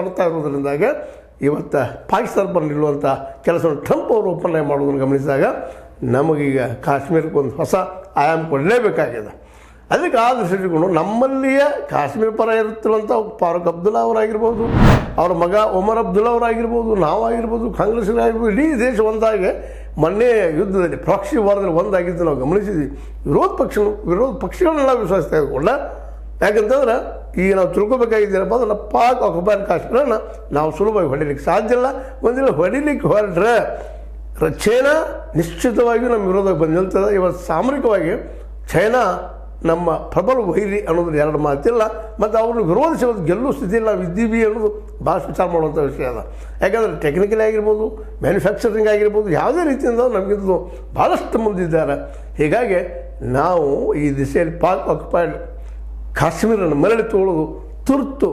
ಮಾಡ್ತಾ ಇರೋದ್ರಿಂದಾಗ ಇವತ್ತು ಪಾಕಿಸ್ತಾನ ಬರ ನಿಲ್ಲುವಂಥ ಕೆಲಸವನ್ನು ಟ್ರಂಪ್ ಅವರು ಒಪ್ಪಂದ ಮಾಡೋದನ್ನು ಗಮನಿಸಿದಾಗ ನಮಗೀಗ ಕಾಶ್ಮೀರಕ್ಕೆ ಒಂದು ಹೊಸ ಆಯಾಮ ಕೊಡಲೇಬೇಕಾಗಿದೆ. ಅದಕ್ಕೆ ಆ ದೃಷ್ಟಿಕೊಂಡು ನಮ್ಮಲ್ಲಿಯ ಕಾಶ್ಮೀರ ಪರ ಇರುತ್ತಿರುವಂಥ ಫಾರೂಕ್ ಅಬ್ದುಲ್ಲಾ ಅವರಾಗಿರ್ಬೋದು, ಅವರ ಮಗ ಒಮರ್ ಅಬ್ದುಲ್ಲಾ ಅವರಾಗಿರ್ಬೋದು, ನಾವಾಗಿರ್ಬೋದು, ಕಾಂಗ್ರೆಸ್ಸಿಗಾಗಿರ್ಬೋದು, ಇಡೀ ದೇಶ ಒಂದಾಗಿ ಮೊನ್ನೆ ಯುದ್ಧದಲ್ಲಿ ಪ್ರಾಕ್ಸಿ ವಾರದಲ್ಲಿ ಒಂದಾಗಿದ್ದು ನಾವು ಗಮನಿಸಿದ್ವಿ. ವಿರೋಧ ಪಕ್ಷಗಳನ್ನೆಲ್ಲ ವಿಶ್ವಾಸ ತೆಗೆದುಕೊಂಡ. ಯಾಕಂತಂದ್ರೆ ಈಗ ನಾವು ತಿಳ್ಕೊಬೇಕಾಗಿದ್ದೀರಪ್ಪ ಅಂದ್ರೆ ಪಾಕ್ ಆಕ್ಯುಪೈಡ್ ಕಾಶ್ಮೀರನ ನಾವು ಸುಲಭವಾಗಿ ಹೊಡಿಲಿಕ್ಕೆ ಸಾಧ್ಯ ಇಲ್ಲ. ಒಂದಿನ ಹೊಡಿಲಿಕ್ಕೆ ಹೊರಟ್ರೆ ಚೈನಾ ನಿಶ್ಚಿತವಾಗಿಯೂ ನಮ್ಮ ವಿರೋಧಕ್ಕೆ ಬಂದು ನಿಲ್ತದೆ. ಇವತ್ತು ಸಾಮರಿಕವಾಗಿ ಚೈನಾ ನಮ್ಮ ಪ್ರಬಲ ವೈರಿ ಅನ್ನೋದ್ರ ಎರಡು ಮಾತಿಲ್ಲ. ಮತ್ತು ಅವ್ರನ್ನ ವಿರೋಧಿಸಿ ಗೆಲ್ಲುವ ಸ್ಥಿತಿಯಲ್ಲಿ ನಾವು ಇದ್ದೀವಿ ಅನ್ನೋದು ಭಾಳ ವಿಚಾರ ಮಾಡುವಂಥ ವಿಷಯ ಅದ. ಯಾಕಂದರೆ ಟೆಕ್ನಿಕಲಿ ಆಗಿರ್ಬೋದು, ಮ್ಯಾನುಫ್ಯಾಕ್ಚರಿಂಗ್ ಆಗಿರ್ಬೋದು, ಯಾವುದೇ ರೀತಿಯಿಂದ ನಮಗಿಂದು ಭಾಳಷ್ಟು ಮುಂದಿದ್ದಾರೆ. ಹೀಗಾಗಿ ನಾವು ಈ ದಿಸೆಯಲ್ಲಿ ಪಾಕ್ ಆಕ್ಯುಪೈಡ್ ಕಾಶ್ಮೀರನ ಮರಳಿ ತಗೊಳ್ಳೋದು ತುರ್ತು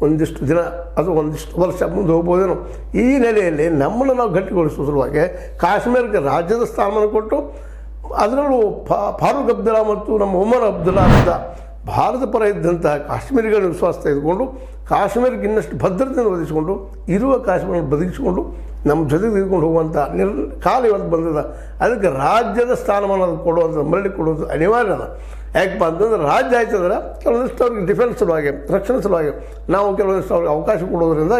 ಒಂದಿಷ್ಟು ದಿನ ಅಥವಾ ಒಂದಿಷ್ಟು ವರ್ಷ ಮುಂದೆ ಹೋಗ್ಬೋದೇನೋ. ಈ ನೆಲೆಯಲ್ಲಿ ನಮ್ಮನ್ನು ನಾವು ಗಟ್ಟಿಗೊಳಿಸುವ ಸಲುವಾಗಿ ಕಾಶ್ಮೀರಕ್ಕೆ ರಾಜ್ಯದ ಸ್ಥಾನಮಾನ ಕೊಟ್ಟು ಅದರಲ್ಲೂ ಫಾರೂಕ್ ಅಬ್ದುಲ್ಲಾ ಮತ್ತು ನಮ್ಮ ಒಮರ್ ಅಬ್ದುಲ್ಲಾ ಅಂತ ಭಾರತ ಪರ ಇದ್ದಂಥ ಕಾಶ್ಮೀರಿಗಳ ವಿಶ್ವಾಸ ತೆಗೆದುಕೊಂಡು ಕಾಶ್ಮೀರಕ್ಕೆ ಇನ್ನಷ್ಟು ಭದ್ರತೆಯನ್ನು ಒದಗಿಸಿಕೊಂಡು ಇರುವ ಕಾಶ್ಮೀರವನ್ನು ಬದುಕಿಸಿಕೊಂಡು ನಮ್ಮ ಜೊತೆಗೆ ತೆಗೆದುಕೊಂಡು ಹೋಗುವಂಥ ಕಾಲ ಇವತ್ತು ಬಂದಿದೆ. ಅದಕ್ಕೆ ರಾಜ್ಯದ ಸ್ಥಾನಮಾನ ಕೊಡುವಂಥ ಮರಳಿ ಕೊಡುವುದು ಅನಿವಾರ್ಯ ಅದ. ಯಾಕಪ್ಪ ಅಂತಂದ್ರೆ ರಾಜ್ಯ ಆಯ್ತಂದ್ರೆ ಕೆಲವೊಂದಿಷ್ಟು ಅವ್ರಿಗೆ ಡಿಫೆನ್ಸ್ ಸಲುವಾಗಿ, ರಕ್ಷಣೆ ಸಲುವಾಗಿ ನಾವು ಕೆಲವೊಂದಿಷ್ಟು ಅವ್ರಿಗೆ ಅವಕಾಶ ಕೊಡೋದ್ರಿಂದ